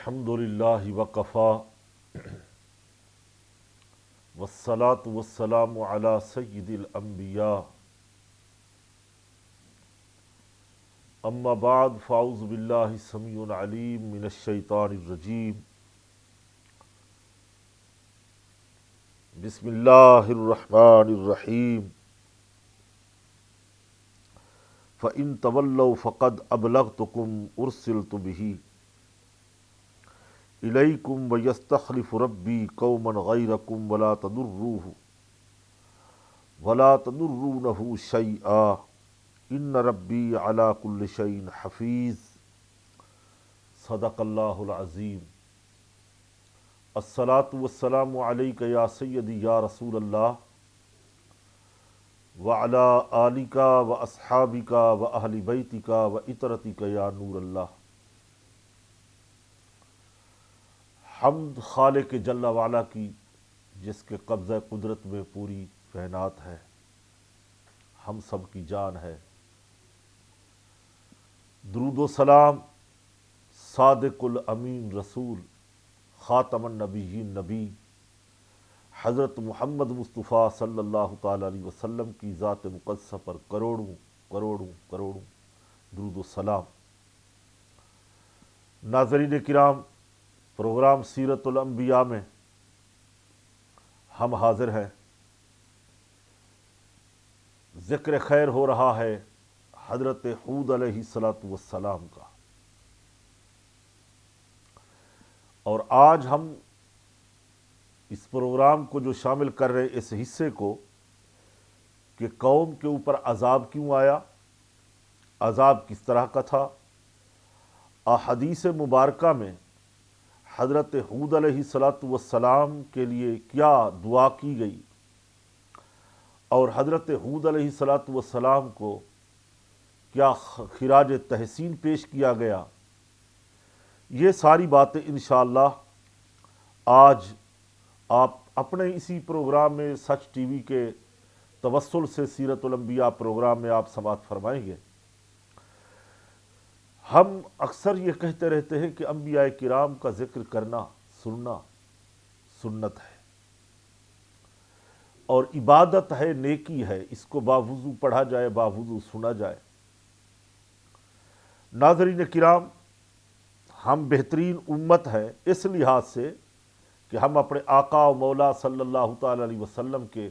الحمد للہ وکفی والصلاة والسلام علی سید الانبیاء اما بعد فاعوذ باللہ السمیع العلیم من الشیطان الرجیم بسم اللہ الرحمن الرحیم فإن تولوا فقد أبلغتكم أرسلت به إليكم ويستخلف ربي قوما غيركم ولا تضرونه شيئا إن ربي على كل شيء حفيظ صدق الله العظيم الصلاة والسلام عليك يا سيدي يا رسول الله وعلى آلِكَ وأصحابك وأهل بيتك وإطرتك يا نور اللہ۔ حمد خالق جل وعلا کی جس کے قبضہ قدرت میں پوری کائنات ہے، ہم سب کی جان ہے۔ درود و سلام صادق الامین رسول خاتم النبیین نبی حضرت محمد مصطفیٰ صلی اللہ تعالیٰ علیہ وسلم کی ذات مقدسہ پر کروڑوں کروڑوں کروڑوں درود و سلام۔ ناظرین کرام، پروگرام سیرت الانبیاء میں ہم حاضر ہیں۔ ذکر خیر ہو رہا ہے حضرت ہود علیہ السلام کا، اور آج ہم اس پروگرام کو جو شامل کر رہے اس حصے کو کہ قوم کے اوپر عذاب کیوں آیا، عذاب کس طرح کا تھا، احادیث مبارکہ میں حضرت ہود علیہ السلام کے لیے کیا دعا کی گئی اور حضرت ہود علیہ السلام کو کیا خراج تحسین پیش کیا گیا، یہ ساری باتیں انشاءاللہ آج آپ اپنے اسی پروگرام میں سچ ٹی وی کے توسل سے سیرت الانبیاء پروگرام میں آپ سماعت فرمائیں گے۔ ہم اکثر یہ کہتے رہتے ہیں کہ انبیاء کرام کا ذکر کرنا سننا سنت ہے اور عبادت ہے، نیکی ہے، اس کو باوضو پڑھا جائے، باوضو سنا جائے۔ ناظرین کرام، ہم بہترین امت ہے اس لحاظ سے کہ ہم اپنے آقا و مولا صلی اللہ تعالی علیہ وسلم کے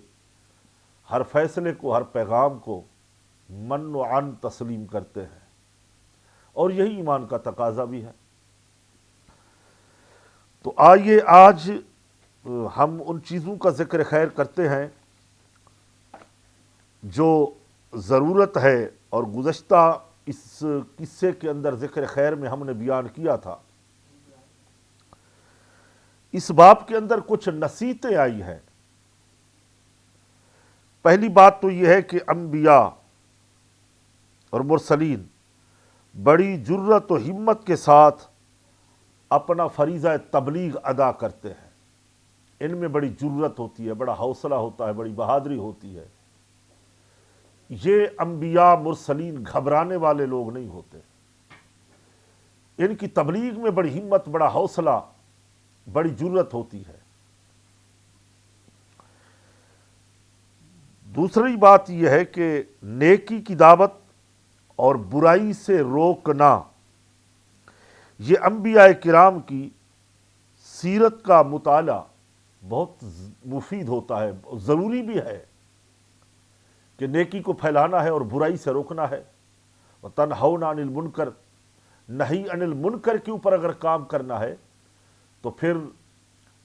ہر فیصلے کو، ہر پیغام کو من و عن تسلیم کرتے ہیں، اور یہی ایمان کا تقاضا بھی ہے۔ تو آئیے آج ہم ان چیزوں کا ذکر خیر کرتے ہیں جو ضرورت ہے، اور گزشتہ اس قصے کے اندر ذکر خیر میں ہم نے بیان کیا تھا۔ اس باب کے اندر کچھ نصیحتیں آئی ہیں۔ پہلی بات تو یہ ہے کہ انبیاء اور مرسلین بڑی جرت و ہمت کے ساتھ اپنا فریضہ تبلیغ ادا کرتے ہیں۔ ان میں بڑی جرت ہوتی ہے، بڑا حوصلہ ہوتا ہے، بڑی بہادری ہوتی ہے۔ یہ انبیاء مرسلین گھبرانے والے لوگ نہیں ہوتے۔ ان کی تبلیغ میں بڑی ہمت، بڑا حوصلہ، بڑی جرت ہوتی ہے۔ دوسری بات یہ ہے کہ نیکی کی دعوت اور برائی سے روکنا، یہ انبیاء کرام کی سیرت کا مطالعہ بہت مفید ہوتا ہے، ضروری بھی ہے کہ نیکی کو پھیلانا ہے اور برائی سے روکنا ہے۔ وَتَنْهَوْنَ عَنِ الْمُنْكَرِ، نہی عن المنکر کے اوپر اگر کام کرنا ہے تو پھر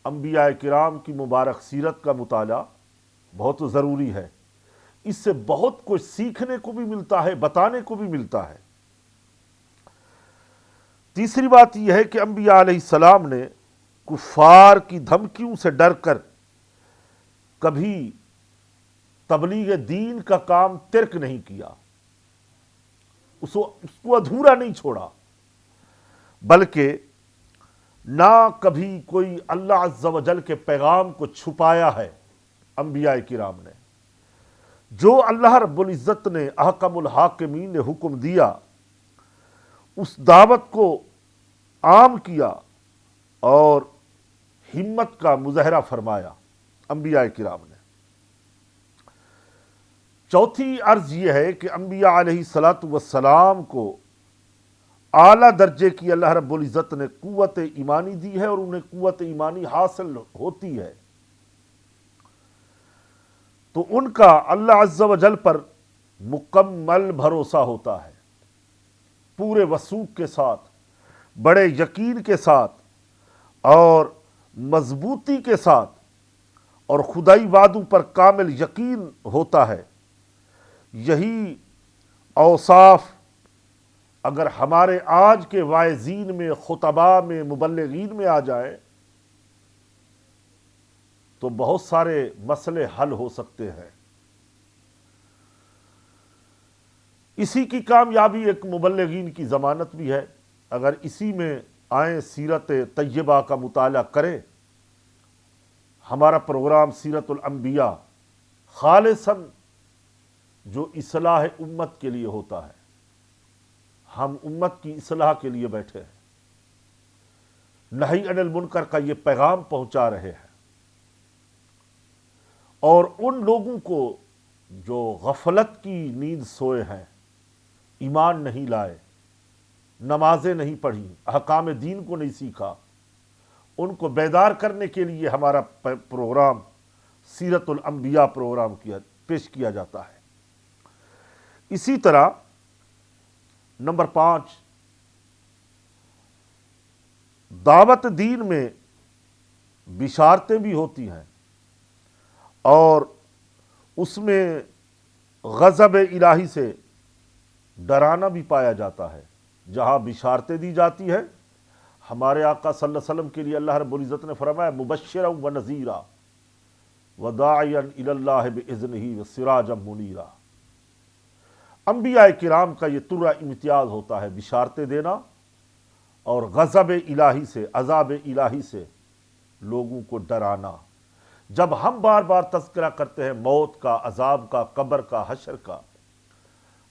انبیاء کرام کی مبارک سیرت کا مطالعہ بہت ضروری ہے۔ اس سے بہت کچھ سیکھنے کو بھی ملتا ہے، بتانے کو بھی ملتا ہے۔ تیسری بات یہ ہے کہ انبیاء علیہ السلام نے کفار کی دھمکیوں سے ڈر کر کبھی تبلیغ دین کا کام ترک نہیں کیا، اس کو ادھورا نہیں چھوڑا، بلکہ نہ کبھی کوئی اللہ عز و جل کے پیغام کو چھپایا ہے۔ انبیاء کرام نے جو اللہ رب العزت نے احکم الحاکمین نے حکم دیا، اس دعوت کو عام کیا، اور ہمت کا مظاہرہ فرمایا انبیاء کرام نے۔ چوتھی عرض یہ ہے کہ انبیاء علیہ الصلاۃ والسلام کو اعلیٰ درجے کی اللہ رب العزت نے قوت ایمانی دی ہے اور انہیں قوت ایمانی حاصل ہوتی ہے تو ان کا اللہ عز و جل پر مکمل بھروسہ ہوتا ہے، پورے وثوق کے ساتھ، بڑے یقین کے ساتھ اور مضبوطی کے ساتھ، اور خدائی وعدوں پر کامل یقین ہوتا ہے۔ یہی اوصاف اگر ہمارے آج کے واعظین میں، خطباء میں، مبلغین میں آ جائیں تو بہت سارے مسئلے حل ہو سکتے ہیں۔ اسی کی کامیابی ایک مبلغین کی ضمانت بھی ہے۔ اگر اسی میں آئیں، سیرت طیبہ کا مطالعہ کریں، ہمارا پروگرام سیرت الانبیاء خالصاً جو اصلاح امت کے لیے ہوتا ہے، ہم امت کی اصلاح کے لیے بیٹھے ہیں، نہی عن المنکر کا یہ پیغام پہنچا رہے ہیں، اور ان لوگوں کو جو غفلت کی نیند سوئے ہیں، ایمان نہیں لائے، نمازیں نہیں پڑھی، احکام دین کو نہیں سیکھا، ان کو بیدار کرنے کے لیے ہمارا پروگرام سیرت الانبیاء پروگرام پیش کیا جاتا ہے۔ اسی طرح نمبر 5، دعوت دین میں بشارتیں بھی ہوتی ہیں اور اس میں غضب الہی سے ڈرانا بھی پایا جاتا ہے۔ جہاں بشارتیں دی جاتی ہیں، ہمارے آقا صلی اللہ علیہ وسلم کے لیے اللہ رب العزت نے فرمایا مبشرا و نذیرا وداعیا الی اللہ باذنہ وسراجا منیرا۔ انبیاء کرام کا یہ ترہ امتیاز ہوتا ہے، بشارتیں دینا اور غضب الہی سے، عذاب الہی سے لوگوں کو ڈرانا۔ جب ہم بار بار تذکرہ کرتے ہیں موت کا، عذاب کا، قبر کا، حشر کا،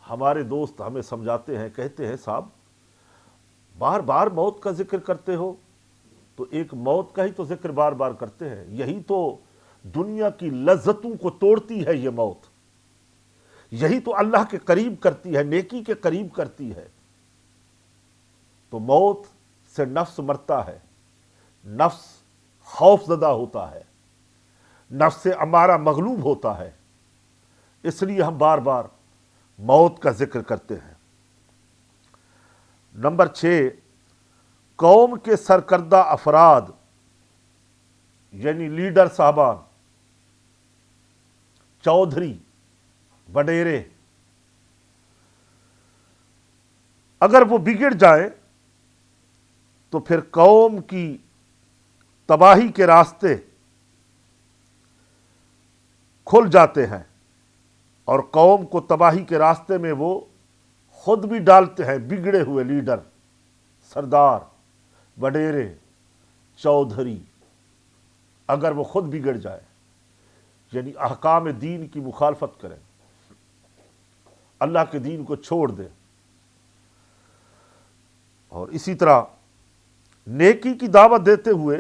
ہمارے دوست ہمیں سمجھاتے ہیں، کہتے ہیں صاحب بار بار موت کا ذکر کرتے ہو، تو ایک موت کا ہی تو ذکر بار بار کرتے ہیں، یہی تو دنیا کی لذتوں کو توڑتی ہے یہ موت، یہی تو اللہ کے قریب کرتی ہے، نیکی کے قریب کرتی ہے۔ تو موت سے نفس مرتا ہے، نفس خوف زدہ ہوتا ہے، نفس امارہ مغلوب ہوتا ہے، اس لیے ہم بار بار موت کا ذکر کرتے ہیں۔ نمبر 6، قوم کے سرکردہ افراد یعنی لیڈر صاحبان، چودھری، وڈیرے، اگر وہ بگڑ جائیں تو پھر قوم کی تباہی کے راستے کھل جاتے ہیں، اور قوم کو تباہی کے راستے میں وہ خود بھی ڈالتے ہیں۔ بگڑے ہوئے لیڈر، سردار، وڈیرے، چودھری اگر وہ خود بگڑ جائے، یعنی احکام دین کی مخالفت کریں، اللہ کے دین کو چھوڑ دیں، اور اسی طرح نیکی کی دعوت دیتے ہوئے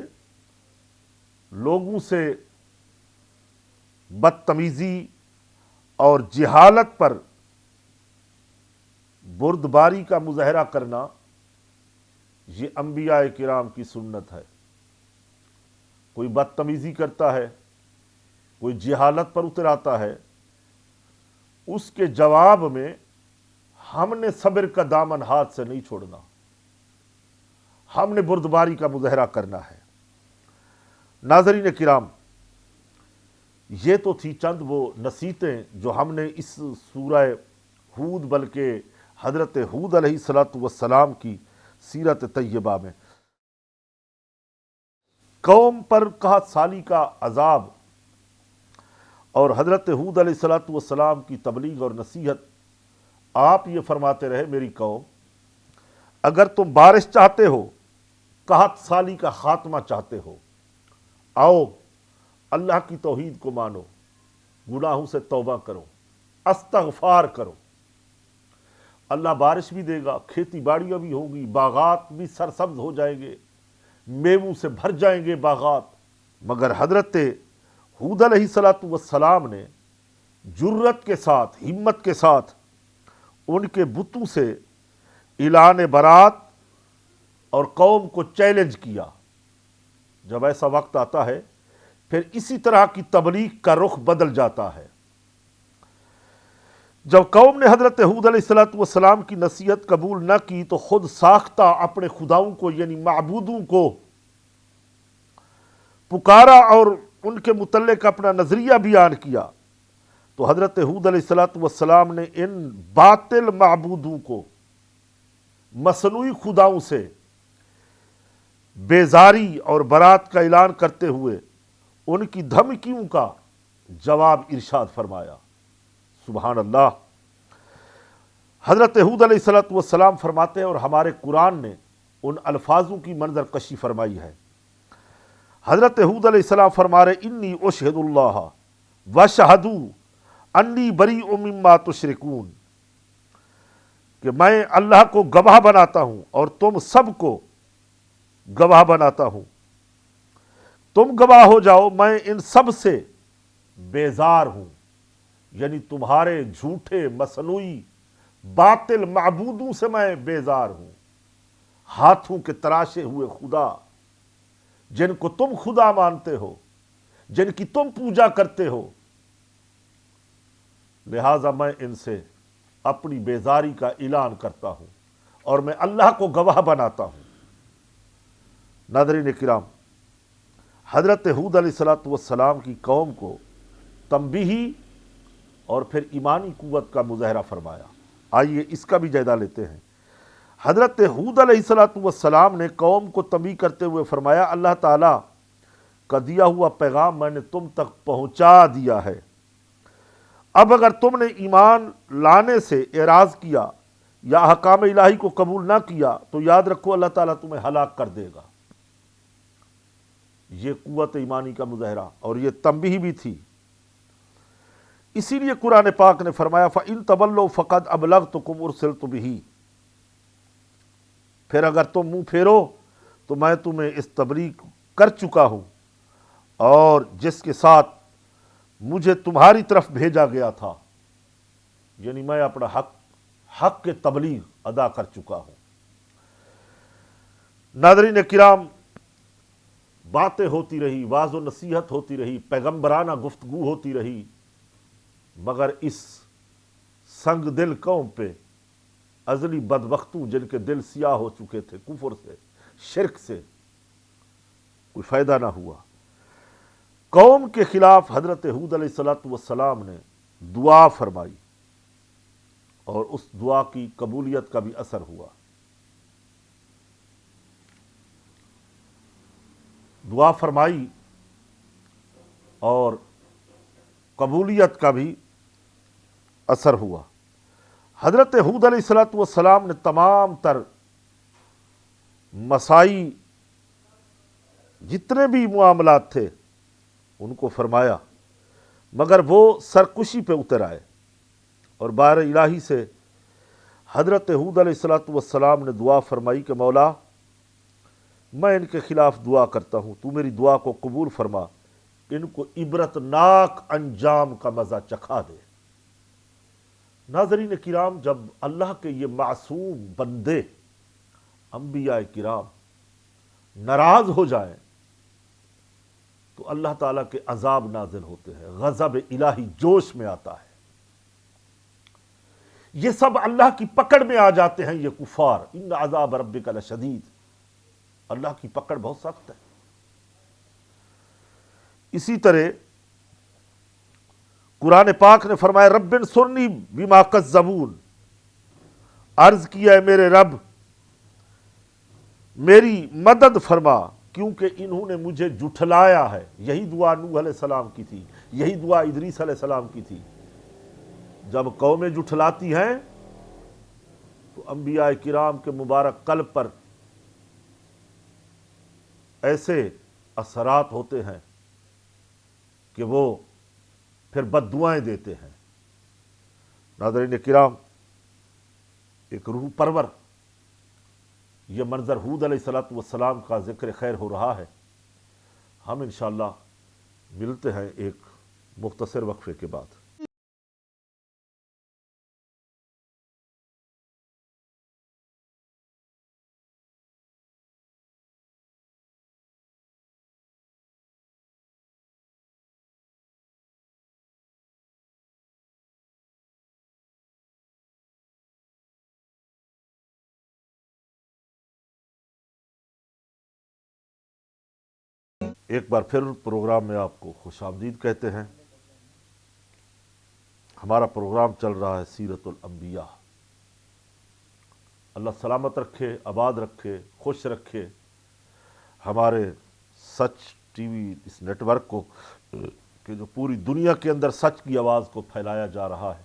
لوگوں سے بدتمیزی اور جہالت پر بردباری کا مظاہرہ کرنا، یہ انبیاء کرام کی سنت ہے۔ کوئی بدتمیزی کرتا ہے، کوئی جہالت پر اتر آتا ہے، اس کے جواب میں ہم نے صبر کا دامن ہاتھ سے نہیں چھوڑنا، ہم نے بردباری کا مظاہرہ کرنا ہے۔ ناظرین کرام، یہ تو تھی چند وہ نصیحتیں جو ہم نے اس سورہ ہود بلکہ حضرت ہود علیہ السلام کی سیرت طیبہ میں قوم پر قحط سالی کا عذاب اور حضرت ہود علیہ السلام کی تبلیغ اور نصیحت، آپ یہ فرماتے رہے میری قوم، اگر تم بارش چاہتے ہو، قحط سالی کا خاتمہ چاہتے ہو، آؤ اللہ کی توحید کو مانو، گناہوں سے توبہ کرو، استغفار کرو، اللہ بارش بھی دے گا، کھیتی باڑیاں بھی ہوگی، باغات بھی سرسبز ہو جائیں گے، میووں سے بھر جائیں گے باغات۔ مگر حضرت ہود علیہ الصلوۃ والسلام نے جرت کے ساتھ، ہمت کے ساتھ ان کے بتوں سے اعلان برات اور قوم کو چیلنج کیا۔ جب ایسا وقت آتا ہے پھر اسی طرح کی تبلیغ کا رخ بدل جاتا ہے۔ جب قوم نے حضرت ہود علیہ الصلوۃ والسلام کی نصیحت قبول نہ کی تو خود ساختہ اپنے خداؤں کو یعنی معبودوں کو پکارا اور ان کے متعلق اپنا نظریہ بیان کیا، تو حضرت ہود علیہ الصلوۃ والسلام نے ان باطل معبودوں کو مصنوعی خداؤں سے بیزاری اور برات کا اعلان کرتے ہوئے ان کی دھمکیوں کا جواب ارشاد فرمایا۔ سبحان اللہ۔ حضرت ہود علیہ الصلوۃ والسلام فرماتے ہیں، اور ہمارے قرآن نے ان الفاظوں کی منظر کشی فرمائی ہے۔ حضرت ہود علیہ السلام فرما رہے انی اشہد اللہ وشہدوا انی بریء مما تشرکون، کہ میں اللہ کو گواہ بناتا ہوں اور تم سب کو گواہ بناتا ہوں، تم گواہ ہو جاؤ میں ان سب سے بیزار ہوں، یعنی تمہارے جھوٹے مصنوعی باطل معبودوں سے میں بیزار ہوں۔ ہاتھوں کے تراشے ہوئے خدا جن کو تم خدا مانتے ہو، جن کی تم پوجا کرتے ہو، لہذا میں ان سے اپنی بیزاری کا اعلان کرتا ہوں اور میں اللہ کو گواہ بناتا ہوں۔ ناظرین کرام، حضرت ہود علیہ الصلوۃ والسلام کی قوم کو تنبیہی اور پھر ایمانی قوت کا مظاہرہ فرمایا۔ آئیے اس کا بھی جائزہ لیتے ہیں۔ حضرت ہود علیہ الصلوۃ والسلام نے قوم کو تنبیہ کرتے ہوئے فرمایا، اللہ تعالیٰ کا دیا ہوا پیغام میں نے تم تک پہنچا دیا ہے، اب اگر تم نے ایمان لانے سے اعراض کیا یا احکام الہی کو قبول نہ کیا تو یاد رکھو اللہ تعالیٰ تمہیں ہلاک کر دے گا۔ یہ قوت ایمانی کا مظاہرہ اور یہ تنبیہ بھی تھی۔ اسی لیے قرآن پاک نے فرمایا فَإِن تَوَلَّوْا فَقَدْ أَبْلَغْتُكُمْ أُرْسِلْتُ بِهِ، پھر اگر تم منہ پھیرو تو میں تمہیں اس تبلیغ کر چکا ہوں اور جس کے ساتھ مجھے تمہاری طرف بھیجا گیا تھا، یعنی میں اپنا حق کے تبلیغ ادا کر چکا ہوں۔ ناظرین کرام، باتیں ہوتی رہی، واعظ و نصیحت ہوتی رہی، پیغمبرانہ گفتگو ہوتی رہی، مگر اس سنگ دل قوم پہ، ازلی بدبختوں جن کے دل سیاہ ہو چکے تھے کفر سے، شرک سے، کوئی فائدہ نہ ہوا۔ قوم کے خلاف حضرت ہود علیہ الصلوۃ والسلام نے دعا فرمائی اور اس دعا کی قبولیت کا بھی اثر ہوا۔ دعا فرمائی اور قبولیت کا بھی اثر ہوا۔ حضرت ہود علیہ الصلوۃ والسلام نے تمام تر مسائی جتنے بھی معاملات تھے ان کو فرمایا، مگر وہ سرکشی پہ اتر آئے اور بار الہی سے حضرت ہود علیہ الصلوۃ والسلام نے دعا فرمائی کہ مولا میں ان کے خلاف دعا کرتا ہوں، تو میری دعا کو قبول فرما، ان کو عبرت ناک انجام کا مزہ چکھا دے۔ ناظرین کرام، جب اللہ کے یہ معصوم بندے انبیاء کرام ناراض ہو جائیں تو اللہ تعالیٰ کے عذاب نازل ہوتے ہیں، غضب الہی جوش میں آتا ہے، یہ سب اللہ کی پکڑ میں آ جاتے ہیں۔ یہ کفار، ان عذاب ربک لشدید، اللہ کی پکڑ بہت سخت ہے۔ اسی طرح قرآن پاک نے فرمایا رب انصرنی بما کذبون، عرض کیا ہے میرے رب میری مدد فرما کیونکہ انہوں نے مجھے جھٹلایا ہے۔ یہی دعا نوح علیہ السلام کی تھی، یہی دعا ادریس علیہ السلام کی تھی۔ جب قومیں جھٹلاتی ہیں تو انبیاء کرام کے مبارک قلب پر ایسے اثرات ہوتے ہیں کہ وہ پھر بد دعائیں دیتے ہیں۔ ناظرین کرام، ایک روح پرور یہ منظر ہود علیہ السلام کا ذکر خیر ہو رہا ہے۔ ہم انشاءاللہ ملتے ہیں ایک مختصر وقفے کے بعد۔ ایک بار پھر پروگرام میں آپ کو خوش آمدید کہتے ہیں۔ ہمارا پروگرام چل رہا ہے سیرت الانبیاء۔ اللہ سلامت رکھے، آباد رکھے، خوش رکھے ہمارے سچ ٹی وی اس نیٹ ورک کو کہ جو پوری دنیا کے اندر سچ کی آواز کو پھیلایا جا رہا ہے،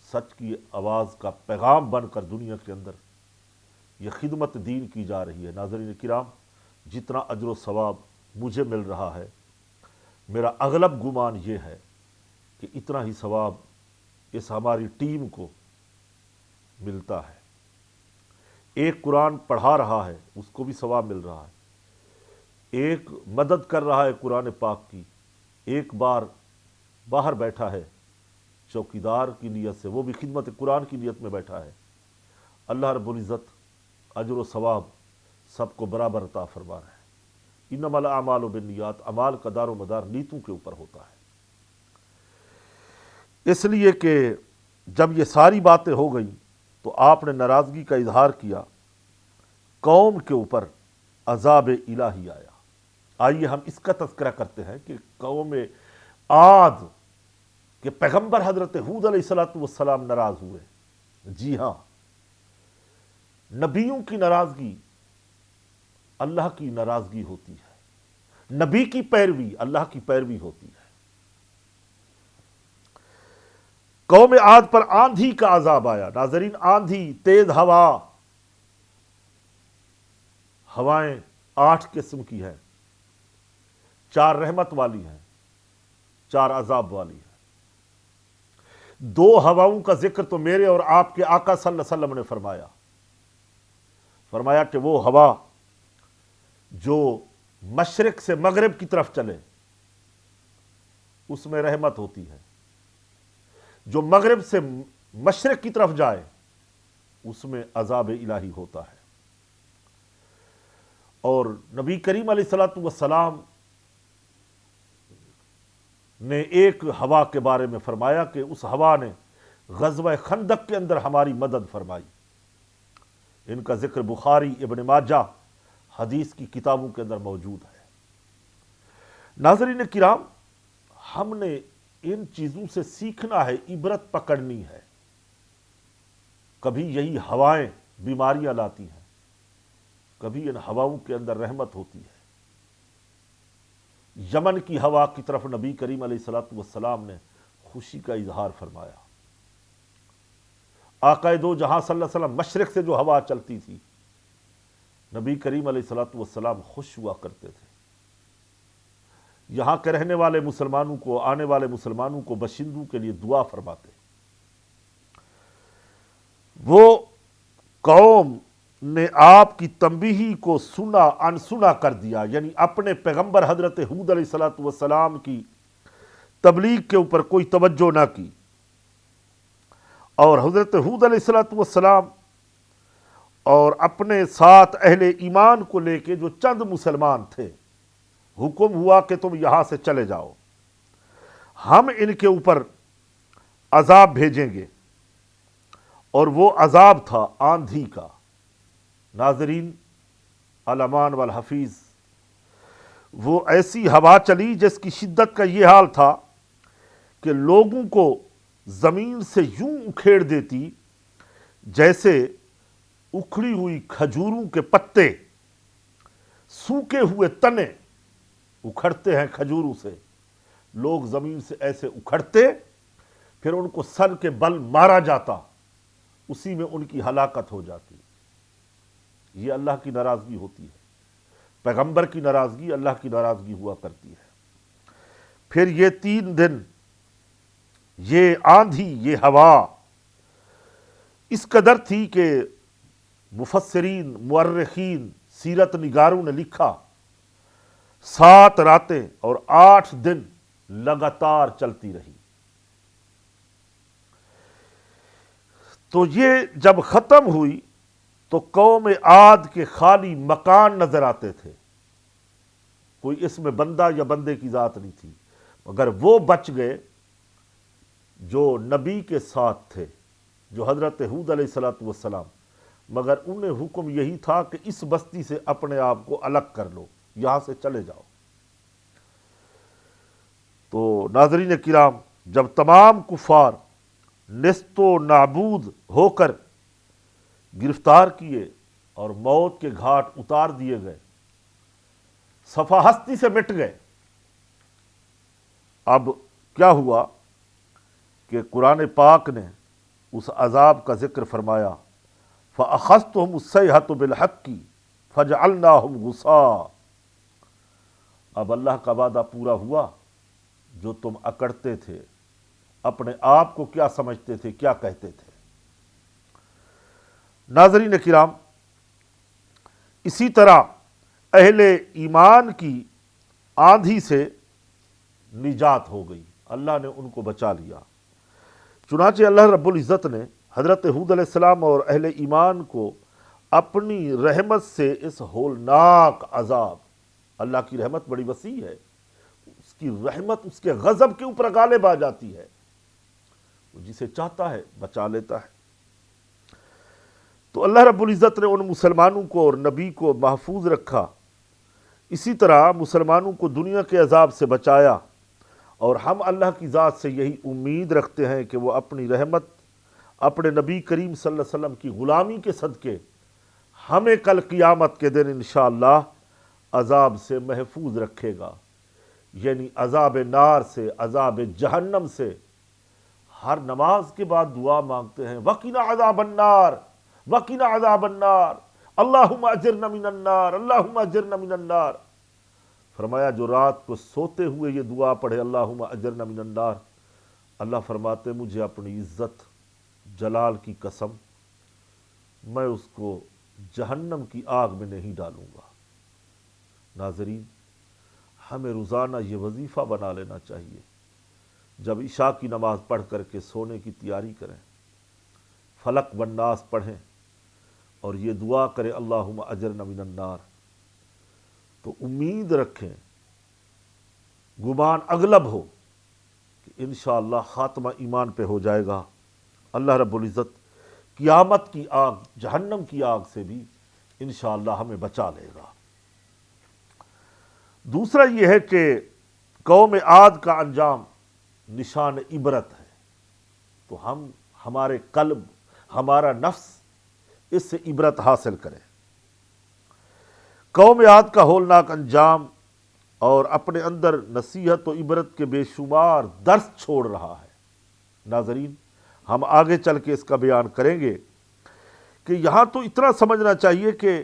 سچ کی آواز کا پیغام بن کر دنیا کے اندر یہ خدمت دین کی جا رہی ہے۔ ناظرین کرام، جتنا اجر و ثواب مجھے مل رہا ہے، میرا اغلب گمان یہ ہے کہ اتنا ہی ثواب اس ہماری ٹیم کو ملتا ہے۔ ایک قرآن پڑھا رہا ہے، اس کو بھی ثواب مل رہا ہے۔ ایک مدد کر رہا ہے قرآن پاک کی، ایک بار باہر بیٹھا ہے چوکیدار کی نیت سے، وہ بھی خدمت قرآن کی نیت میں بیٹھا ہے۔ اللہ رب العزت اجر و ثواب سب کو برابر عطا فرما رہا ہے۔ انما الاعمال بالنیات، اعمال کا دار و مدار نیتوں کے اوپر ہوتا ہے۔ اس لیے کہ جب یہ ساری باتیں ہو گئیں تو آپ نے ناراضگی کا اظہار کیا، قوم کے اوپر عذاب الہی آیا۔ آئیے ہم اس کا تذکرہ کرتے ہیں کہ قوم عاد کے پیغمبر حضرت ہود علیہ السلام ناراض ہوئے۔ جی ہاں، نبیوں کی ناراضگی اللہ کی ناراضگی ہوتی ہے، نبی کی پیروی اللہ کی پیروی ہوتی ہے۔ قوم عاد پر آندھی کا عذاب آیا۔ ناظرین، آندھی، تیز ہوا، ہوائیں 8 قسم کی ہیں، 4 رحمت والی ہیں، 4 عذاب والی ہیں۔ 2 ہواؤں کا ذکر تو میرے اور آپ کے آقا صلی اللہ علیہ وسلم نے فرمایا کہ وہ ہوا جو مشرق سے مغرب کی طرف چلے اس میں رحمت ہوتی ہے، جو مغرب سے مشرق کی طرف جائے اس میں عذاب الہی ہوتا ہے۔ اور نبی کریم علیہ السلام نے ایک ہوا کے بارے میں فرمایا کہ اس ہوا نے غزوہ خندق کے اندر ہماری مدد فرمائی۔ ان کا ذکر بخاری، ابن ماجہ حدیث کی کتابوں کے اندر موجود ہے۔ ناظرین کرام، ہم نے ان چیزوں سے سیکھنا ہے، عبرت پکڑنی ہے۔ کبھی یہی ہوائیں بیماریاں لاتی ہیں، کبھی ان ہواؤں کے اندر رحمت ہوتی ہے۔ یمن کی ہوا کی طرف نبی کریم علیہ السلام نے خوشی کا اظہار فرمایا۔ آقا دو جہاں صلی اللہ علیہ وسلم مشرق سے جو ہوا چلتی تھی، نبی کریم علیہ السلام خوش ہوا کرتے تھے۔ یہاں کے رہنے والے مسلمانوں کو، آنے والے مسلمانوں کو، باشندوں کے لیے دعا فرماتے۔ وہ قوم نے آپ کی تنبیہی کو سنا انسنا کر دیا، یعنی اپنے پیغمبر حضرت ہود علیہ السلام کی تبلیغ کے اوپر کوئی توجہ نہ کی، اور حضرت ہود علیہ السلام اور اپنے ساتھ اہل ایمان کو لے کے جو چند مسلمان تھے، حکم ہوا کہ تم یہاں سے چلے جاؤ، ہم ان کے اوپر عذاب بھیجیں گے۔ اور وہ عذاب تھا آندھی کا۔ ناظرین، الامان والحفیظ، وہ ایسی ہوا چلی جس کی شدت کا یہ حال تھا کہ لوگوں کو زمین سے یوں اکھیڑ دیتی جیسے اکھڑی ہوئی کھجوروں کے پتے، سوکھے ہوئے تنے اکھڑتے ہیں کھجوروں سے، لوگ زمین سے ایسے اکھڑتے، پھر ان کو سر کے بل مارا جاتا، اسی میں ان کی ہلاکت ہو جاتی۔ یہ اللہ کی ناراضگی ہوتی ہے، پیغمبر کی ناراضگی اللہ کی ناراضگی ہوا کرتی ہے۔ پھر یہ 3 دن یہ آندھی، یہ ہوا اس قدر تھی کہ مفسرین مورخین سیرت نگاروں نے لکھا 7 راتیں اور 8 دن لگاتار چلتی رہی۔ تو یہ جب ختم ہوئی تو قوم عاد کے خالی مکان نظر آتے تھے، کوئی اس میں بندہ یا بندے کی ذات نہیں تھی، مگر وہ بچ گئے جو نبی کے ساتھ تھے، جو حضرت ہود علیہ السلام، مگر انہیں حکم یہی تھا کہ اس بستی سے اپنے آپ کو الگ کر لو، یہاں سے چلے جاؤ۔ تو ناظرین کرام، جب تمام کفار نیست و نابود ہو کر گرفتار کیے اور موت کے گھاٹ اتار دیے گئے، صفحہ ہستی سے مٹ گئے، اب کیا ہوا کہ قرآن پاک نے اس عذاب کا ذکر فرمایا، فَأَخَذْتُهُمُ الصَّيْحَةُ بِالْحَقِّ فَجَعَلْنَاهُمْ غُثَاءً۔ اب اللہ کا وعدہ پورا ہوا، جو تم اکڑتے تھے، اپنے آپ کو کیا سمجھتے تھے، کیا کہتے تھے۔ ناظرین کرام، اسی طرح اہل ایمان کی آندھی سے نجات ہو گئی، اللہ نے ان کو بچا لیا۔ چنانچہ اللہ رب العزت نے حضرت ہود علیہ السلام اور اہل ایمان کو اپنی رحمت سے اس ہولناک عذاب، اللہ کی رحمت بڑی وسیع ہے، اس کی رحمت اس کے غضب کے اوپر غالب آ جاتی ہے، وہ جسے چاہتا ہے بچا لیتا ہے۔ تو اللہ رب العزت نے ان مسلمانوں کو اور نبی کو محفوظ رکھا، اسی طرح مسلمانوں کو دنیا کے عذاب سے بچایا، اور ہم اللہ کی ذات سے یہی امید رکھتے ہیں کہ وہ اپنی رحمت اپنے نبی کریم صلی اللہ علیہ وسلم کی غلامی کے صدقے ہمیں کل قیامت کے دن انشاءاللہ عذاب سے محفوظ رکھے گا، یعنی عذاب نار سے، عذاب جہنم سے۔ ہر نماز کے بعد دعا مانگتے ہیں، وقنا عذاب النار، وقنا عذاب النار، اللہم اجرنا من النار، اللہم اجرنا من النار۔ فرمایا جو رات کو سوتے ہوئے یہ دعا پڑھے، اللہم اجرنا من النار، اللہ فرماتے مجھے اپنی عزت جلال کی قسم، میں اس کو جہنم کی آگ میں نہیں ڈالوں گا۔ ناظرین، ہمیں روزانہ یہ وظیفہ بنا لینا چاہیے، جب عشاء کی نماز پڑھ کر کے سونے کی تیاری کریں، فلق والناس پڑھیں اور یہ دعا کریں، اللہم اجرنا من النار، تو امید رکھیں، گمان اغلب ہو کہ انشاءاللہ خاتمہ ایمان پہ ہو جائے گا، اللہ رب العزت قیامت کی آگ، جہنم کی آگ سے بھی انشاءاللہ ہمیں بچا لے گا۔ دوسرا یہ ہے کہ قوم عاد کا انجام نشان عبرت ہے، تو ہمارے قلب، ہمارا نفس اس سے عبرت حاصل کرے۔ قوم عاد کا ہولناک انجام اور اپنے اندر نصیحت و عبرت کے بے شمار درس چھوڑ رہا ہے۔ ناظرین، ہم آگے چل کے اس کا بیان کریں گے کہ یہاں تو اتنا سمجھنا چاہیے کہ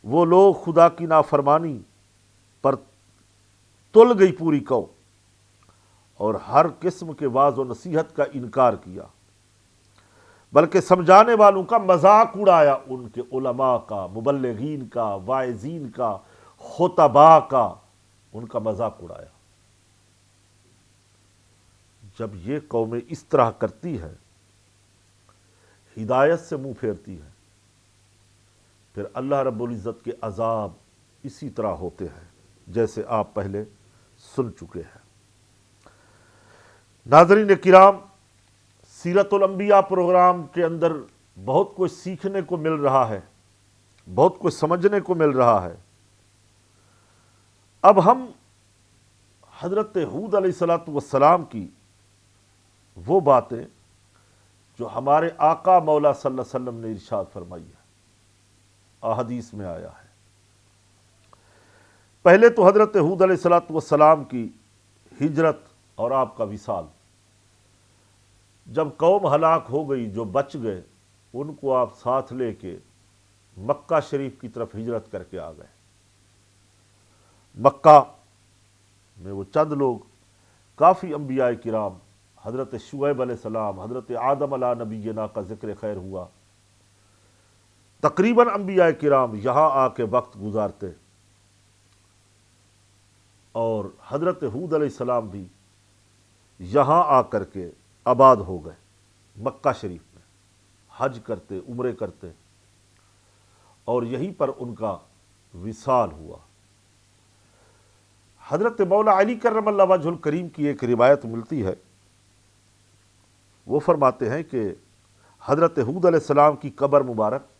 وہ لوگ خدا کی نافرمانی پر تل گئی پوری قوم، اور ہر قسم کے واعظ و نصیحت کا انکار کیا، بلکہ سمجھانے والوں کا مذاق اڑایا، ان کے علماء کا، مبلغین کا، واعظین کا، خطباء کا، ان کا مذاق اڑایا۔ جب یہ قومیں اس طرح کرتی ہے، ہدایت سے منہ پھیرتی ہے، پھر اللہ رب العزت کے عذاب اسی طرح ہوتے ہیں جیسے آپ پہلے سن چکے ہیں۔ ناظرین کرام، سیرت الانبیاء پروگرام کے اندر بہت کچھ سیکھنے کو مل رہا ہے، بہت کچھ سمجھنے کو مل رہا ہے۔ اب ہم حضرت ہود علیہ السلام کی وہ باتیں جو ہمارے آقا مولا صلی اللہ علیہ وسلم نے ارشاد فرمائی ہے، احادیث میں آیا ہے۔ پہلے تو حضرت ہود علیہ السلام کی ہجرت اور آپ کا وصال، جب قوم ہلاک ہو گئی، جو بچ گئے ان کو آپ ساتھ لے کے مکہ شریف کی طرف ہجرت کر کے آ گئے۔ مکہ میں وہ چند لوگ، کافی انبیاء کرام، حضرت شعیب علیہ السلام، حضرت آدم علیہ نبینا کا ذکر خیر ہوا، تقریباً انبیاء کرام یہاں آ کے وقت گزارتے، اور حضرت ہود علیہ السلام بھی یہاں آ کر کے آباد ہو گئے مکہ شریف میں، حج کرتے، عمرے کرتے، اور یہیں پر ان کا وصال ہوا۔ حضرت مولا علی کرم اللہ وجہ الکریم کی ایک روایت ملتی ہے، وہ فرماتے ہیں کہ حضرت ہود علیہ السلام کی قبر مبارک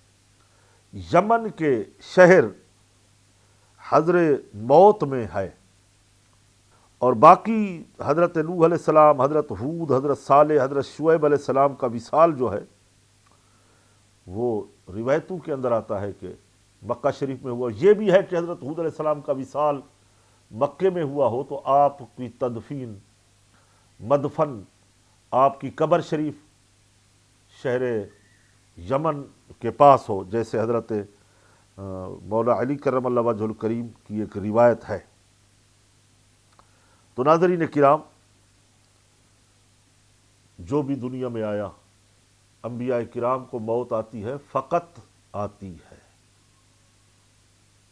یمن کے شہر حضر موت میں ہے، اور باقی حضرت نوح علیہ السلام، حضرت ہود، حضرت صالح، حضرت شعیب علیہ السلام کا وصال جو ہے وہ روایتوں کے اندر آتا ہے کہ مکہ شریف میں ہوا۔ یہ بھی ہے کہ حضرت ہود علیہ السلام کا وصال مکے میں ہوا ہو تو آپ کی تدفین، مدفن، آپ کی قبر شریف شہر یمن کے پاس ہو، جیسے حضرت مولا علی کرم اللہ وجہ الکریم کی ایک روایت ہے۔ تو ناظرین کرام، جو بھی دنیا میں آیا، انبیاء کرام کو موت آتی ہے، فقط آتی ہے،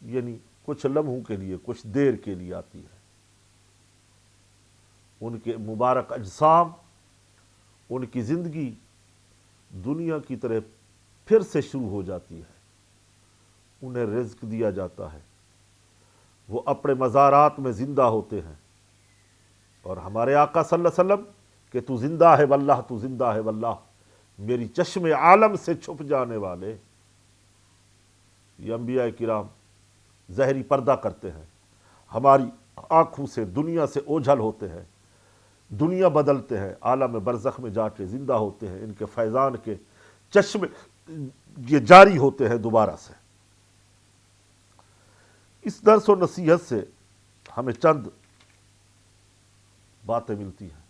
یعنی کچھ لمحوں کے لیے، کچھ دیر کے لیے آتی ہے۔ ان کے مبارک اجسام، ان کی زندگی دنیا کی طرح پھر سے شروع ہو جاتی ہے، انہیں رزق دیا جاتا ہے، وہ اپنے مزارات میں زندہ ہوتے ہیں، اور ہمارے آقا صلی اللہ علیہ وسلم کہ تو زندہ ہے واللہ، تو زندہ ہے واللہ، میری چشم عالم سے چھپ جانے والے، یہ انبیاء کرام ظاہری پردہ کرتے ہیں، ہماری آنکھوں سے دنیا سے اوجھل ہوتے ہیں، دنیا بدلتے ہیں، عالم برزخ میں جا کے زندہ ہوتے ہیں، ان کے فیضان کے چشم یہ جاری ہوتے ہیں دوبارہ سے۔ اس درس و نصیحت سے ہمیں چند باتیں ملتی ہیں،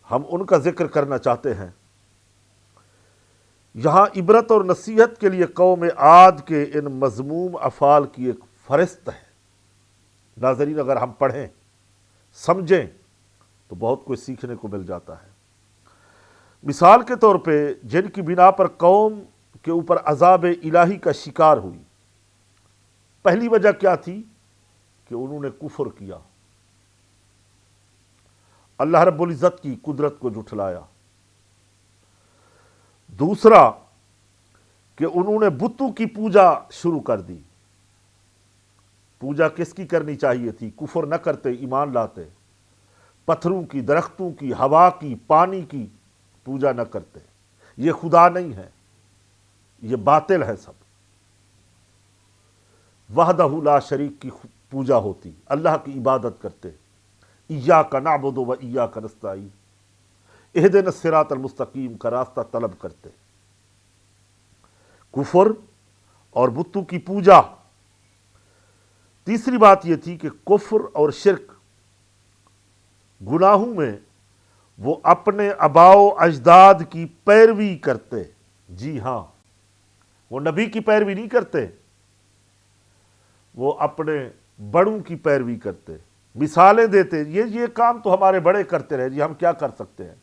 ہم ان کا ذکر کرنا چاہتے ہیں۔ یہاں عبرت اور نصیحت کے لیے قوم عاد کے ان مذموم افعال کی ایک فہرست ہے۔ ناظرین، اگر ہم پڑھیں، سمجھیں تو بہت کچھ سیکھنے کو مل جاتا ہے۔ مثال کے طور پہ جن کی بنا پر قوم کے اوپر عذاب الہی کا شکار ہوئی، پہلی وجہ کیا تھی کہ انہوں نے کفر کیا، اللہ رب العزت کی قدرت کو جھٹلایا۔ دوسرا کہ انہوں نے بتوں کی پوجا شروع کر دی۔ پوجا کس کی کرنی چاہیے تھی؟ کفر نہ کرتے، ایمان لاتے، پتھروں کی، درختوں کی، ہوا کی، پانی کی پوجا نہ کرتے، یہ خدا نہیں ہے، یہ باطل ہے سب۔ وحدہ لا شریک کی پوجا ہوتی، اللہ کی عبادت کرتے، ایاک نعبد و ایاک نستعین، اہدنا الصراط المستقیم کا راستہ طلب کرتے۔ کفر اور بتوں کی پوجا۔ تیسری بات یہ تھی کہ کفر اور شرک گناہوں میں وہ اپنے آباء و اجداد کی پیروی کرتے۔ جی ہاں، وہ نبی کی پیروی نہیں کرتے، وہ اپنے بڑوں کی پیروی کرتے، مثالیں دیتے، یہ کام تو ہمارے بڑے کرتے رہے، جی ہم کیا کر سکتے ہیں،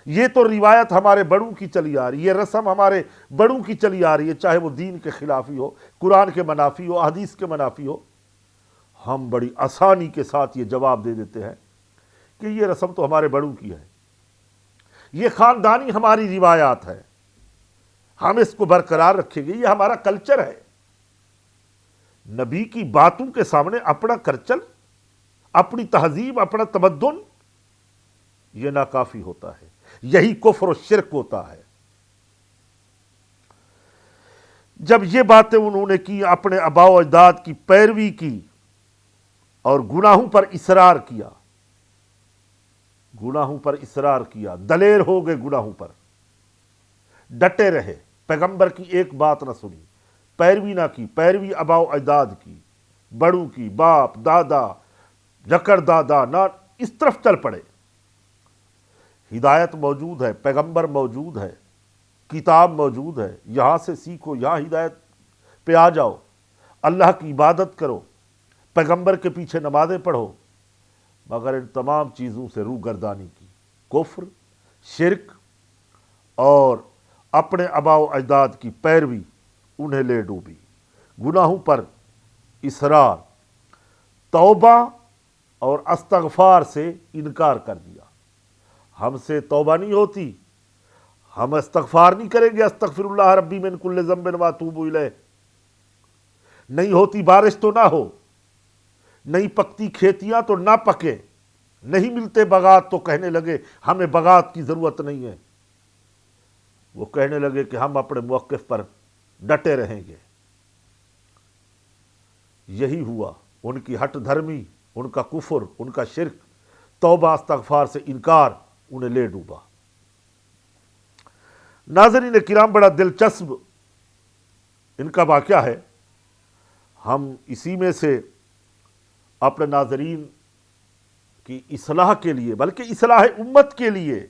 یہ تو روایت ہمارے بڑوں کی چلی آ رہی ہے، یہ رسم ہمارے بڑوں کی چلی آ رہی ہے، چاہے وہ دین کے خلافی ہو، قرآن کے منافی ہو، حدیث کے منافی ہو۔ ہم بڑی آسانی کے ساتھ یہ جواب دے دیتے ہیں کہ یہ رسم تو ہمارے بڑوں کی ہے، یہ خاندانی ہماری روایات ہے، ہم اس کو برقرار رکھیں گے، یہ ہمارا کلچر ہے۔ نبی کی باتوں کے سامنے اپنا کلچر، اپنی تہذیب، اپنا تمدن، یہ ناکافی ہوتا ہے، یہی کفر و شرک ہوتا ہے۔ جب یہ باتیں انہوں نے کی، اپنے آباء و اجداد کی پیروی کی اور گناہوں پر اصرار کیا، گناہوں پر اصرار کیا، دلیر ہو گئے گناہوں پر، ڈٹے رہے، پیغمبر کی ایک بات نہ سنی، پیروی نہ کی، پیروی آباء و اجداد کی، بڑوں کی، باپ دادا جکر دادا، نہ اس طرف چل پڑے۔ ہدایت موجود ہے، پیغمبر موجود ہے، کتاب موجود ہے، یہاں سے سیکھو، یہاں ہدایت پہ آ جاؤ، اللہ کی عبادت کرو، پیغمبر کے پیچھے نمازیں پڑھو، مگر ان تمام چیزوں سے روگردانی کی، کفر، شرک اور اپنے آباء و اجداد کی پیروی انہیں لے ڈوبی، گناہوں پر اصرار، توبہ اور استغفار سے انکار کر دیا۔ ہم سے توبہ نہیں ہوتی، ہم استغفار نہیں کریں گے، استغفر اللہ ربی من کل ذنب واتوب الیہ، نہیں ہوتی بارش تو نہ ہو، نہیں پکتی کھیتیاں تو نہ پکے، نہیں ملتے بغات تو کہنے لگے ہمیں بغات کی ضرورت نہیں ہے، وہ کہنے لگے کہ ہم اپنے موقف پر ڈٹے رہیں گے۔ یہی ہوا، ان کی ہٹ دھرمی، ان کا کفر، ان کا شرک، توبہ استغفار سے انکار انہیں لے ڈوبا۔ ناظرین کرام، بڑا دلچسپ ان کا واقعہ ہے۔ ہم اسی میں سے اپنے ناظرین کی اصلاح کے لیے، بلکہ اصلاح امت کے لیے،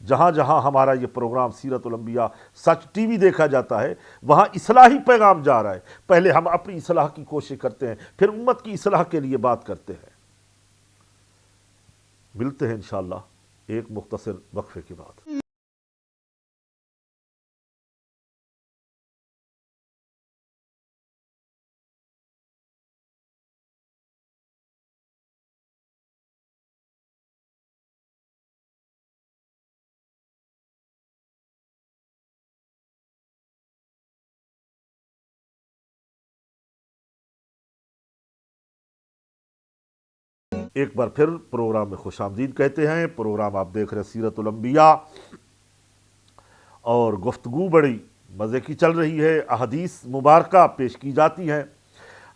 جہاں جہاں ہمارا یہ پروگرام سیرت الانبیاء سچ ٹی وی دیکھا جاتا ہے، وہاں اصلاحی پیغام جا رہا ہے۔ پہلے ہم اپنی اصلاح کی کوشش کرتے ہیں، پھر امت کی اصلاح کے لیے بات کرتے ہیں۔ ملتے ہیں انشاءاللہ ایک مختصر وقفے کے بعد۔ ایک بار پھر پروگرام میں خوش آمدید کہتے ہیں۔ پروگرام آپ دیکھ رہے سیرت الانبیاء، اور گفتگو بڑی مزے کی چل رہی ہے، احادیث مبارکہ پیش کی جاتی ہیں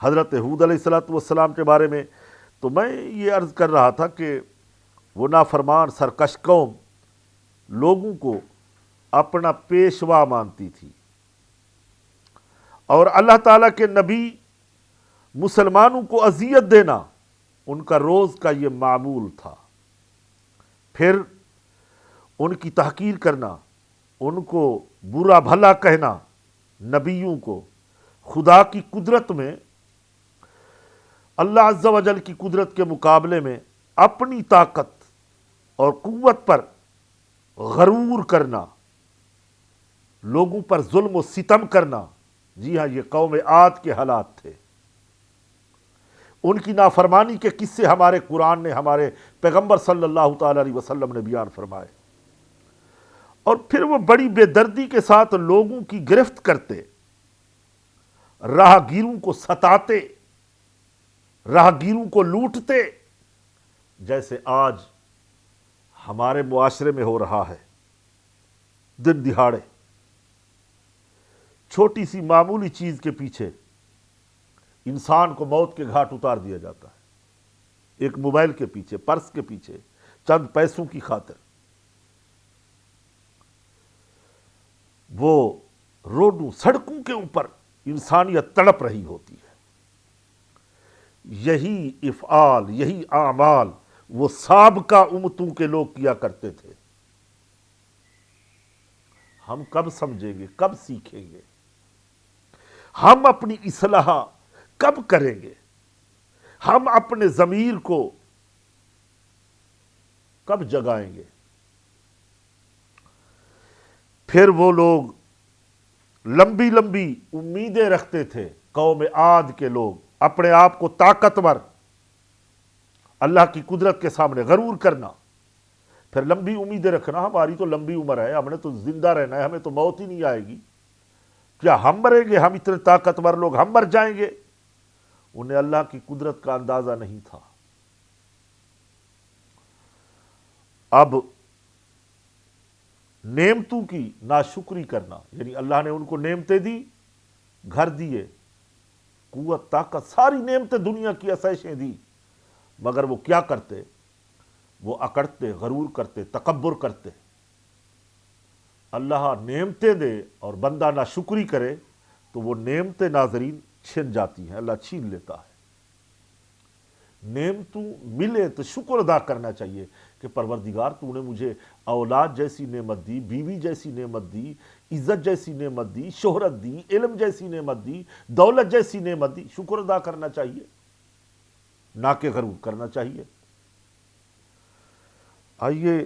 حضرت ہود علیہ السلام کے بارے میں۔ تو میں یہ عرض کر رہا تھا کہ وہ نافرمان سرکش قوم لوگوں کو اپنا پیشوا مانتی تھی، اور اللہ تعالیٰ کے نبی مسلمانوں کو اذیت دینا ان کا روز کا یہ معمول تھا۔ پھر ان کی تحقیر کرنا، ان کو برا بھلا کہنا، نبیوں کو خدا کی قدرت میں، اللہ عز و جل کی قدرت کے مقابلے میں اپنی طاقت اور قوت پر غرور کرنا، لوگوں پر ظلم و ستم کرنا۔ جی ہاں، یہ قوم عاد کے حالات تھے۔ ان کی نافرمانی کے قصے ہمارے قرآن نے، ہمارے پیغمبر صلی اللہ تعالی علیہ وسلم نے بیان فرمائے، اور پھر وہ بڑی بے دردی کے ساتھ لوگوں کی گرفت کرتے، راہ گیروں کو ستاتے، راہ گیروں کو لوٹتے، جیسے آج ہمارے معاشرے میں ہو رہا ہے۔ دن دہاڑے چھوٹی سی معمولی چیز کے پیچھے انسان کو موت کے گھاٹ اتار دیا جاتا ہے، ایک موبائل کے پیچھے، پرس کے پیچھے، چند پیسوں کی خاطر۔ وہ روڈوں، سڑکوں کے اوپر انسانیت تڑپ رہی ہوتی ہے۔ یہی افعال، یہی اعمال وہ سابقہ امتوں کے لوگ کیا کرتے تھے۔ ہم کب سمجھیں گے، کب سیکھیں گے؟ ہم اپنی اصلاح کب کریں گے؟ ہم اپنے ضمیر کو کب جگائیں گے؟ پھر وہ لوگ لمبی لمبی امیدیں رکھتے تھے، قوم عاد کے لوگ، اپنے آپ کو طاقتور، اللہ کی قدرت کے سامنے غرور کرنا، پھر لمبی امیدیں رکھنا، ہماری تو لمبی عمر ہے، ہم نے تو زندہ رہنا ہے، ہمیں تو موت ہی نہیں آئے گی، کیا ہم مریں گے؟ ہم اتنے طاقتور لوگ، ہم مر جائیں گے؟ انہیں اللہ کی قدرت کا اندازہ نہیں تھا۔ اب نعمتوں کی ناشکری کرنا، یعنی اللہ نے ان کو نعمتیں دی، گھر دیے، قوت، طاقت، ساری نعمتیں دنیا کی عشائشیں دی، مگر وہ کیا کرتے؟ وہ اکڑتے، غرور کرتے، تکبر کرتے۔ اللہ نعمتیں دے اور بندہ ناشکری کرے تو وہ نعمتیں ناظرین چھن جاتی ہیں، اللہ چھین لیتا ہے۔ نعمتوں ملے تو شکر ادا کرنا چاہیے کہ پروردگار تو نے مجھے اولاد جیسی نعمت دی، بیوی جیسی نعمت دی، عزت جیسی نعمت دی، شہرت دی، علم جیسی نعمت دی، دولت جیسی نعمت دی، شکر ادا کرنا چاہیے، نہ کہ غرور کرنا چاہیے۔ آئیے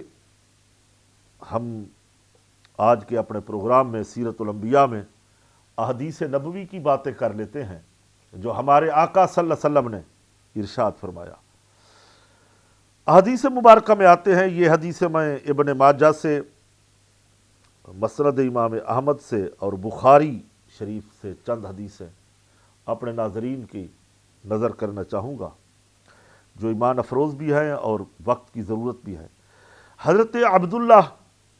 ہم آج کے اپنے پروگرام میں سیرت الانبیاء میں احادیث نبوی کی باتیں کر لیتے ہیں جو ہمارے آقا صلی اللہ علیہ وسلم نے ارشاد فرمایا۔ احادیث مبارکہ میں آتے ہیں، یہ حدیث میں ابن ماجہ سے، مسند امام احمد سے اور بخاری شریف سے چند حدیثیں اپنے ناظرین کی نظر کرنا چاہوں گا جو ایمان افروز بھی ہیں اور وقت کی ضرورت بھی ہے۔ حضرت عبداللہ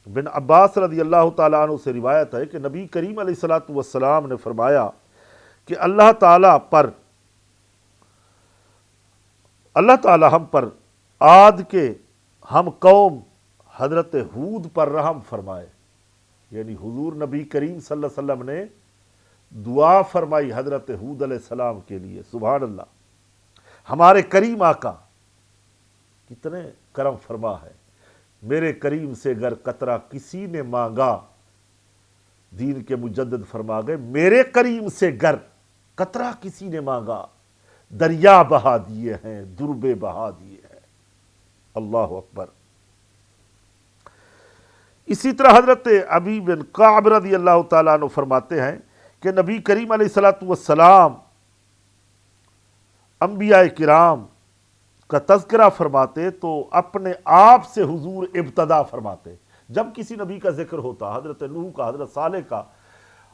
بن عباس رضی اللہ تعالیٰ عنہ سے روایت ہے کہ نبی کریم علیہ الصلوۃ والسلام نے فرمایا کہ اللہ تعالیٰ ہم پر عاد کے ہم قوم حضرت ہود پر رحم فرمائے، یعنی حضور نبی کریم صلی اللہ علیہ وسلم نے دعا فرمائی حضرت ہود علیہ السلام کے لیے۔ سبحان اللہ، ہمارے کریم آقا کتنے کرم فرما ہے۔ میرے کریم سے گر قطرہ کسی نے مانگا، دین کے مجدد فرما گئے میرے کریم سے گر قطرہ کسی نے مانگا، دریا بہا دیے ہیں، دربے بہا دیے ہیں۔ اللہ اکبر۔ اسی طرح حضرت ابی بن کعب رضی اللہ تعالیٰ عنہ فرماتے ہیں کہ نبی کریم علیہ الصلوۃ والسلام انبیاء کرام کا تذکرہ فرماتے تو اپنے آپ سے حضور ابتدا فرماتے۔ جب کسی نبی کا ذکر ہوتا، حضرت نوح کا، حضرت صالح کا،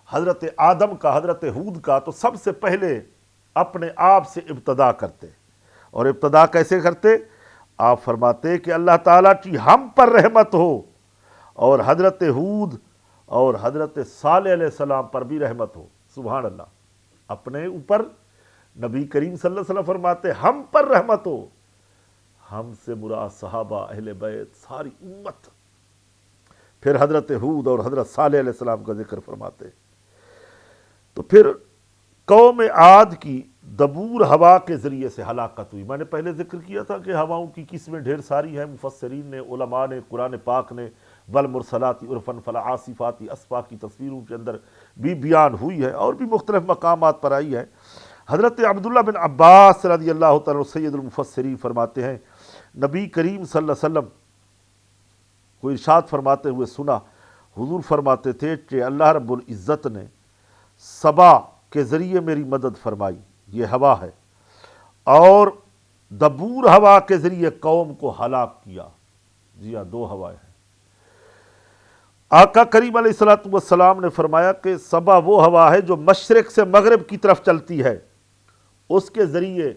حضرت آدم کا، حضرت ہود کا، تو سب سے پہلے اپنے آپ سے ابتدا کرتے۔ اور ابتدا کیسے کرتے؟ آپ فرماتے کہ اللہ تعالیٰ کی ہم پر رحمت ہو، اور حضرت ہود اور حضرت صالح علیہ السلام پر بھی رحمت ہو۔ سبحان اللہ۔ اپنے اوپر نبی کریم صلی اللہ علیہ وسلم فرماتے ہم پر رحمت ہو، ہم سے مراد صحابہ، اہل بیت، ساری امت۔ پھر حضرت ہود اور حضرت صالح علیہ السلام کا ذکر فرماتے۔ تو پھر قوم عاد کی دبور ہوا کے ذریعے سے ہلاکت ہوئی۔ میں نے پہلے ذکر کیا تھا کہ ہواؤں کی قسمیں ڈھیر ساری ہیں، مفسرین نے، علماء نے، قرآن پاک نے، والمرسلات عرفاً فالعاصفات اسفا کی تصویروں کے اندر بھی بیان ہوئی ہے اور بھی مختلف مقامات پر آئی ہے۔ حضرت عبداللہ بن عباس رضی اللہ تعالیٰ سید المفسرین فرماتے ہیں نبی کریم صلی اللہ علیہ وسلم کو ارشاد فرماتے ہوئے سنا، حضور فرماتے تھے کہ اللہ رب العزت نے سبا کے ذریعے میری مدد فرمائی، یہ ہوا ہے، اور دبور ہوا کے ذریعے قوم کو ہلاک کیا۔ جی ہاں، دو ہوائیں ہیں۔ آقا کریم علیہ الصلوۃ والسلام نے فرمایا کہ سبا وہ ہوا ہے جو مشرق سے مغرب کی طرف چلتی ہے، اس کے ذریعے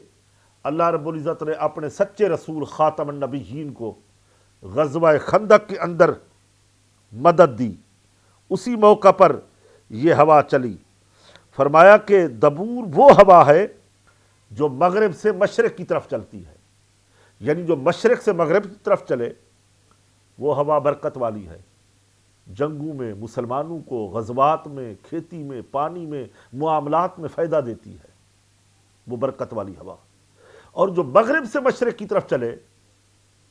اللہ رب العزت نے اپنے سچے رسول خاتم النبیین کو غزوہ خندق کے اندر مدد دی۔ اسی موقع پر یہ ہوا چلی۔ فرمایا کہ دبور وہ ہوا ہے جو مغرب سے مشرق کی طرف چلتی ہے، یعنی جو مشرق سے مغرب کی طرف چلے وہ ہوا برکت والی ہے، جنگوں میں، مسلمانوں کو غزوات میں، کھیتی میں، پانی میں، معاملات میں فائدہ دیتی ہے، وہ برکت والی ہوا۔ اور جو مغرب سے مشرق کی طرف چلے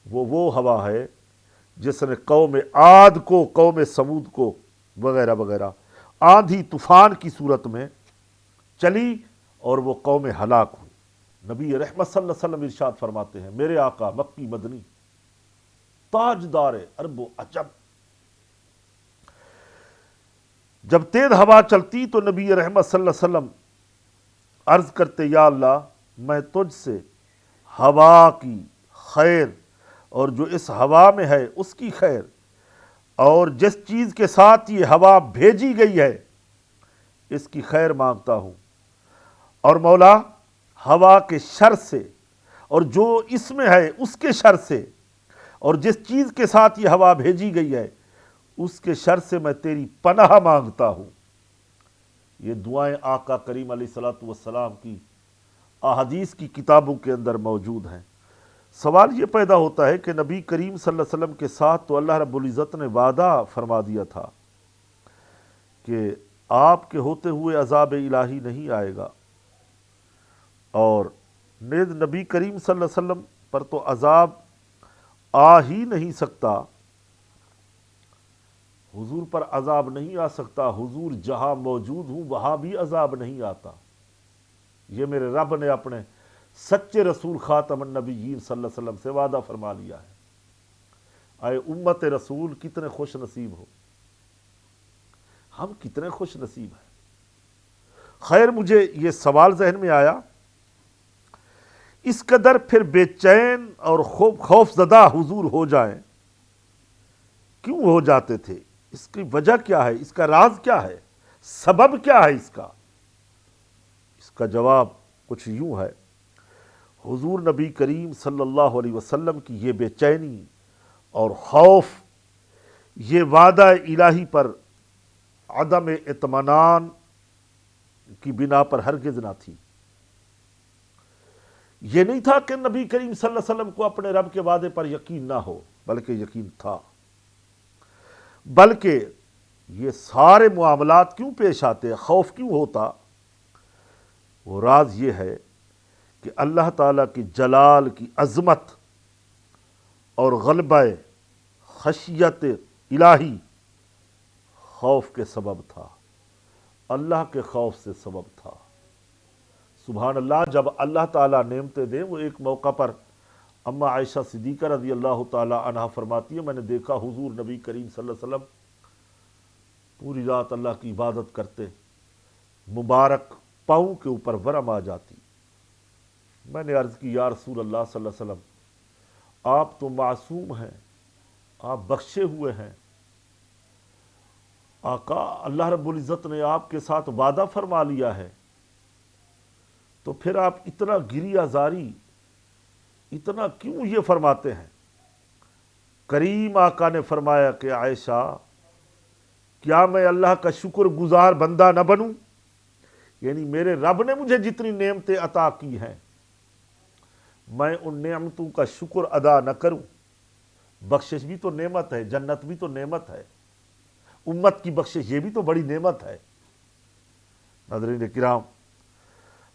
وہ ہوا ہے جس نے قوم عاد کو، قوم سمود کو وغیرہ وغیرہ آندھی طوفان کی صورت میں چلی اور وہ قوم ہلاک ہوئی۔ نبی رحمت صلی اللہ علیہ وسلم ارشاد فرماتے ہیں، میرے آقا مکی مدنی تاجدار عرب و عجم، جب تیز ہوا چلتی تو نبی رحمت صلی اللہ علیہ وسلم عرض کرتے، یا اللہ میں تجھ سے ہوا کی خیر اور جو اس ہوا میں ہے اس کی خیر، اور جس چیز کے ساتھ یہ ہوا بھیجی گئی ہے اس کی خیر مانگتا ہوں، اور مولا ہوا کے شر سے اور جو اس میں ہے اس کے شر سے، اور جس چیز کے ساتھ یہ ہوا بھیجی گئی ہے اس کے شر سے میں تیری پناہ مانگتا ہوں۔ یہ دعائیں آقا کریم علیہ الصلوۃ والسلام کی احادیث کی کتابوں کے اندر موجود ہیں۔ سوال یہ پیدا ہوتا ہے کہ نبی کریم صلی اللہ علیہ وسلم کے ساتھ تو اللہ رب العزت نے وعدہ فرما دیا تھا کہ آپ کے ہوتے ہوئے عذاب الہی نہیں آئے گا، اور نیز نبی کریم صلی اللہ علیہ وسلم پر تو عذاب آ ہی نہیں سکتا، حضور پر عذاب نہیں آ سکتا، حضور جہاں موجود ہوں وہاں بھی عذاب نہیں آتا۔ یہ میرے رب نے اپنے سچے رسول خاتم النبیین صلی اللہ علیہ وسلم سے وعدہ فرما لیا ہے۔ اے امت رسول کتنے خوش نصیب ہو ہم کتنے خوش نصیب ہیں۔ خیر، مجھے یہ سوال ذہن میں آیا، اس قدر پھر بے چین اور خوف زدہ حضور ہو جائیں، کیوں ہو جاتے تھے؟ اس کی وجہ کیا ہے؟ اس کا راز کیا ہے؟ سبب کیا ہے اس کا؟ اس کا جواب کچھ یوں ہے۔ حضور نبی کریم صلی اللہ علیہ وسلم کی یہ بے چینی اور خوف، یہ وعدہ الہی پر عدم اطمینان کی بنا پر ہرگز نہ تھی۔ یہ نہیں تھا کہ نبی کریم صلی اللہ علیہ وسلم کو اپنے رب کے وعدے پر یقین نہ ہو، بلکہ یقین تھا۔ بلکہ یہ سارے معاملات کیوں پیش آتے، خوف کیوں ہوتا؟ وہ راز یہ ہے کہ اللہ تعالیٰ کی جلال کی عظمت اور غلبہ خشیت الہی خوف کے سبب تھا، اللہ کے خوف سے سبب تھا۔ سبحان اللہ، جب اللہ تعالیٰ نعمتیں دے، وہ ایک موقع پر اما عائشہ صدیقہ رضی اللہ تعالیٰ عنہا فرماتی ہے، میں نے دیکھا حضور نبی کریم صلی اللہ علیہ وسلم پوری رات اللہ کی عبادت کرتے، مبارک پاؤں کے اوپر ورم آ جاتی۔ میں نے عرض کی، یا رسول اللہ صلی اللہ علیہ وسلم، آپ تو معصوم ہیں، آپ بخشے ہوئے ہیں، آقا اللہ رب العزت نے آپ کے ساتھ وعدہ فرما لیا ہے، تو پھر آپ اتنا گریہ زاری، اتنا کیوں یہ فرماتے ہیں؟ کریم آقا نے فرمایا کہ عائشہ، کیا میں اللہ کا شکر گزار بندہ نہ بنوں؟ یعنی میرے رب نے مجھے جتنی نعمتیں عطا کی ہیں، میں ان نعمتوں کا شکر ادا نہ کروں؟ بخشش بھی تو نعمت ہے، جنت بھی تو نعمت ہے، امت کی بخشش یہ بھی تو بڑی نعمت ہے۔ ناظرین کرام،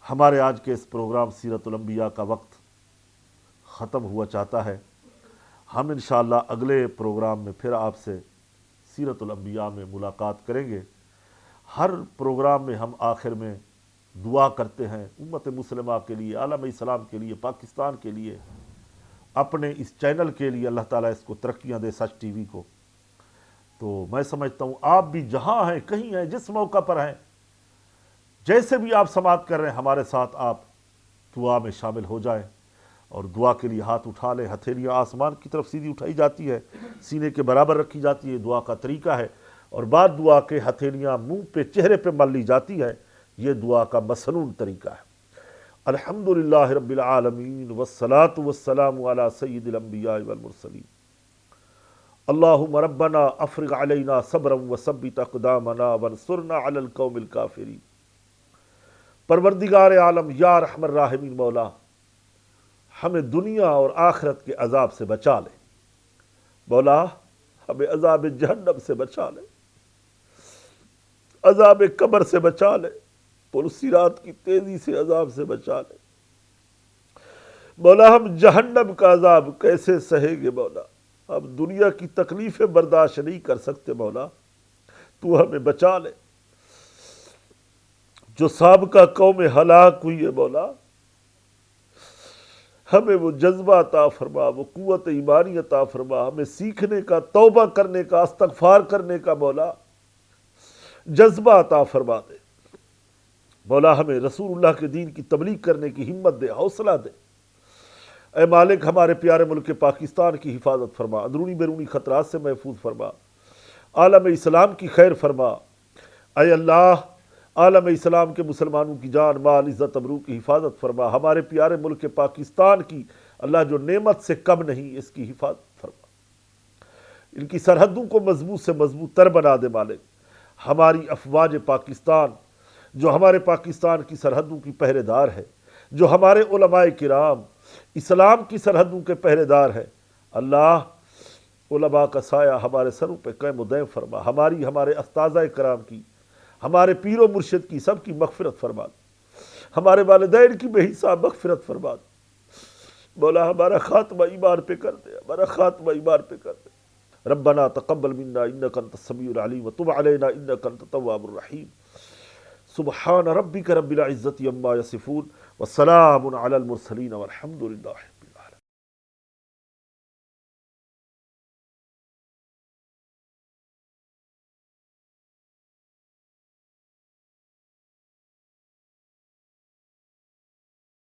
ہمارے آج کے اس پروگرام سیرت الانبیاء کا وقت ختم ہوا چاہتا ہے۔ ہم انشاءاللہ اگلے پروگرام میں پھر آپ سے سیرت الانبیاء میں ملاقات کریں گے۔ ہر پروگرام میں ہم آخر میں دعا کرتے ہیں امت مسلمہ کے لیے، عالم اسلام کے لیے، پاکستان کے لیے، اپنے اس چینل کے لیے۔ اللہ تعالیٰ اس کو ترقیاں دے، سچ ٹی وی کو۔ تو میں سمجھتا ہوں آپ بھی جہاں ہیں، کہیں ہیں، جس موقع پر ہیں، جیسے بھی آپ سماعت کر رہے ہیں، ہمارے ساتھ آپ دعا میں شامل ہو جائیں، اور دعا کے لیے ہاتھ اٹھا لیں۔ ہتھیلیاں آسمان کی طرف سیدھی اٹھائی جاتی ہے، سینے کے برابر رکھی جاتی ہے، دعا کا طریقہ ہے۔ اور بعد دعا کے ہتھیلیاں منہ پہ، چہرے پہ مل لی جاتی ہے، یہ دعا کا مسنون طریقہ ہے۔ الحمدللہ رب العالمین، والصلاة والسلام علی سید الانبیاء والمرسلین۔ اللہم ربنا افرغ علینا صبرا وثبت اقدامنا وانصرنا علی القوم الکافرین۔ پروردگار عالم، یا رحم الراحمین، مولا ہمیں دنیا اور آخرت کے عذاب سے بچا لے، مولا ہمیں عذاب جہنم سے بچا لے، عذاب قبر سے بچا لے، پل صراط کی تیزی سے عذاب سے بچا لے۔ مولا ہم جہنم کا عذاب کیسے سہیں گے مولا؟ ہم دنیا کی تکلیفیں برداشت نہیں کر سکتے مولا، تو ہمیں بچا لے۔ جو سابقہ قوم ہلاک ہوئی ہے مولا، ہمیں وہ جذبہ عطا فرما، وہ قوت ایمانی عطا فرما، ہمیں سیکھنے کا، توبہ کرنے کا، استغفار کرنے کا مولا جذبہ عطا فرما دے۔ مولا ہمیں رسول اللہ کے دین کی تبلیغ کرنے کی ہمت دے، حوصلہ دے۔ اے مالک، ہمارے پیارے ملک پاکستان کی حفاظت فرما، اندرونی بیرونی خطرات سے محفوظ فرما، عالم اسلام کی خیر فرما۔ اے اللہ، عالم اسلام کے مسلمانوں کی جان، مال، عزت، ابرو کی حفاظت فرما۔ ہمارے پیارے ملک پاکستان کی اللہ جو نعمت سے کم نہیں، اس کی حفاظت فرما۔ ان کی سرحدوں کو مضبوط سے مضبوط تر بنا دے مالک۔ ہماری افواج پاکستان جو ہمارے پاکستان کی سرحدوں کی پہرے دار ہے، جو ہمارے علماء کرام اسلام کی سرحدوں کے پہرے دار ہے، اللہ علماء کا سایہ ہمارے سروں پہ قائم و دائم فرما۔ ہمارے استاذہ کرام کی، ہمارے پیر و مرشد کی، سب کی مغفرت فرما دے۔ ہمارے والدین کی بے حساب مغفرت فرما دے مولا۔ ہمارا خاتمہ ایمان پہ کر دے، ہمارا خاتمہ ایمان پہ کر دے۔ ربنا تقبل منا انک انت السمیع العلیم وتب علینا انک انت التواب الرحیم۔ سبحان ربک رب العزت عما یصفون، والسلام علی المرسلین والحمد للہ۔